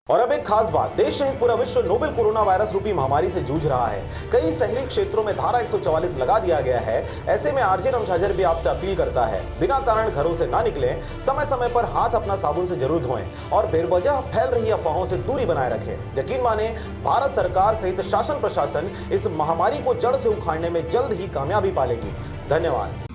और अब एक खास बात, देश सहित पूरा विश्व नोवेल कोरोना वायरस रूपी महामारी से जूझ रहा है। कई शहरी क्षेत्रों में धारा 144 लगा दिया गया है। ऐसे में आरजे रमझाझर भी आपसे अपील करता है, बिना कारण घरों से ना निकलें, समय समय पर हाथ अपना साबुन से जरूर धोएं और बेवजह फैल रही अफवाहों से दूरी बनाए रखें। यकीन माने, भारत सरकार सहित शासन प्रशासन इस महामारी को जड़ से उखाड़ने में जल्द ही कामयाबी पालेगी। धन्यवाद।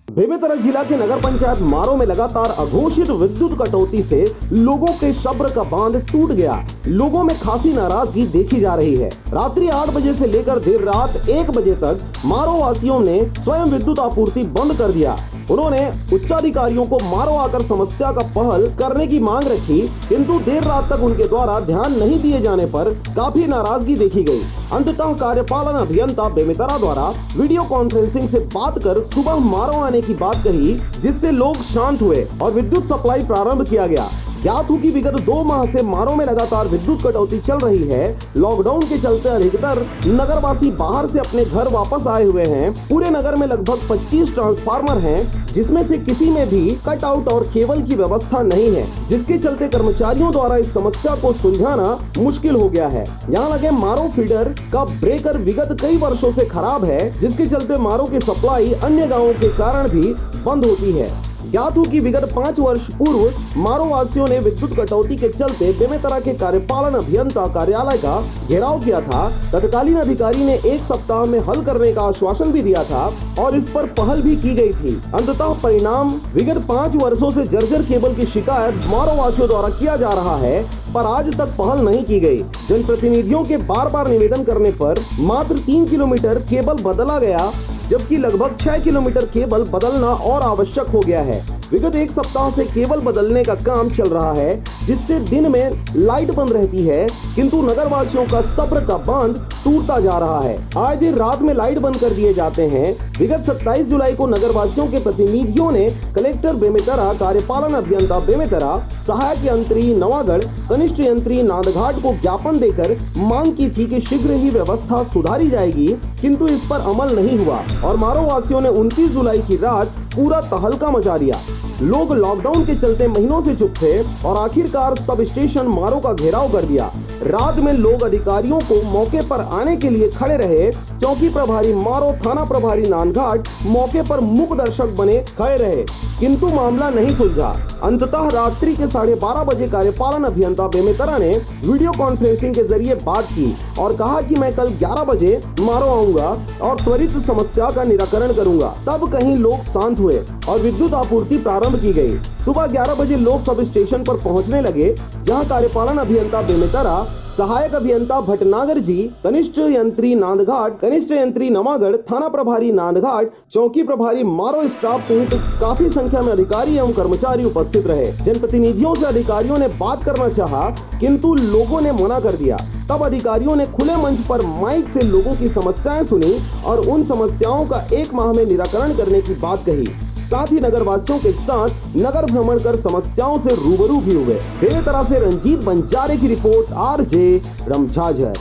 बेमेतरा जिला के नगर पंचायत मारो में लगातार अघोषित विद्युत कटौती से लोगों के सब्र का बांध टूट गया। लोगों में खासी नाराजगी देखी जा रही है। रात्रि 8 बजे से लेकर देर रात 1 बजे तक मारो वासियों ने स्वयं विद्युत आपूर्ति बंद कर दिया। उन्होंने उच्चाधिकारियों को मारो आकर समस्या का पहल करने की मांग रखी, किंतु देर रात तक उनके द्वारा ध्यान नहीं दिए जाने पर काफी नाराजगी देखी गई। अंततः कार्यपालन अभियंता बेमेतरा द्वारा वीडियो कॉन्फ्रेंसिंग से बात कर सुबह मारो आने की बात कही, जिससे लोग शांत हुए और विद्युत सप्लाई प्रारंभ किया गया। ज्ञात हो कि विगत 2 माह से मारो में लगातार विद्युत कटौती चल रही है। लॉकडाउन के चलते अधिकतर नगरवासी बाहर से अपने घर वापस आए हुए हैं। पूरे नगर में लगभग 25 ट्रांसफार्मर हैं, जिसमें से किसी में भी कट आउट और केबल की व्यवस्था नहीं है, जिसके चलते कर्मचारियों द्वारा इस समस्या को सुलझाना मुश्किल हो गया है। यहाँ लगे मारो फीडर का ब्रेकर विगत कई वर्षों से खराब है, जिसके चलते मारो की सप्लाई अन्य गाँवों के कारण भी बंद होती है। ज्ञात हो कि विगत 5 वर्ष पूर्व मारो वासियों ने विद्युत कटौती के चलते बेमेतरा के कार्यपालन अभियंता कार्यालय का घेराव किया था। तत्कालीन अधिकारी ने 1 सप्ताह में हल करने का आश्वासन भी दिया था और इस पर पहल भी की गई थी। अंततः परिणाम विगत 5 वर्षों से जर्जर केबल की शिकायत मारो वासियों द्वारा किया जा रहा है, पर आज तक पहल नहीं की गई। जनप्रतिनिधियों के बार निवेदन करने पर मात्र 3 किलोमीटर केबल बदला गया, जबकि लगभग 6 किलोमीटर केबल बदलना और आवश्यक हो गया है। विगत 1 सप्ताह से केबल बदलने का काम चल रहा है, जिससे दिन में लाइट बंद रहती है, किंतु नगरवासियों का सब्र का बांध टूटता जा रहा है। आए दिन रात में लाइट बंद कर दिए जाते हैं। विगत 27 जुलाई को नगरवासियों के प्रतिनिधियों ने कलेक्टर बेमेतरा, कार्यपालन अभियंता बेमेतरा, सहायक यंत्री नवागढ़, कनिष्ठ यंत्री नांदघाट को ज्ञापन देकर मांग की थी कि शीघ्र ही व्यवस्था सुधारी जाएगी, किंतु इस पर अमल नहीं हुआ और मारो वासियों ने 29 जुलाई की रात पूरा तहलका मचा दिया। लोग लॉकडाउन के चलते महीनों से चुप थे और आखिरकार सब स्टेशन मारो का घेराव कर दिया। रात में लोग अधिकारियों को मौके पर आने के लिए खड़े रहे। चौकी प्रभारी मारो, थाना प्रभारी नांदघाट मौके पर मूक दर्शक बने खड़े रहे, किंतु मामला नहीं सुलझा। अंततः रात्रि के 12:30 बजे कार्यपालन अभियंता बेमेतरा ने वीडियो कॉन्फ्रेंसिंग के जरिए बात की और कहा कि मैं कल 11 बजे मारो आऊंगा और त्वरित समस्या का निराकरण करूंगा। तब कहीं लोग शांत हुए और विद्युत आपूर्ति प्रारंभ की गई। सुबह 11 बजे लोग सब स्टेशन पर पहुंचने लगे, जहां कार्यपालन अभियंता बेमेतरा, सहायक अभियंता भटनागर जी, कनिष्ठ यंत्री नांदघाट, कनिष्ठ यंत्री नवागढ़, थाना प्रभारी नांदघाट, चौकी प्रभारी मारो स्टाफ सहित काफी संख्या में अधिकारी एवं कर्मचारी उपस्थित रहे। जनप्रतिनिधियों से अधिकारियों ने बात करना चाहा, किंतु लोगों ने मना कर दिया। तब अधिकारियों ने खुले मंच पर माइक से लोगों की समस्याएं सुनी और उन समस्याओं का 1 माह में निराकरण करने की बात कही। साथ ही नगरवासियों के साथ नगर भ्रमण कर समस्याओं से रूबरू भी हुए। बेमेतरा से रंजीत बंजारे की रिपोर्ट, आरजे रमझाझर।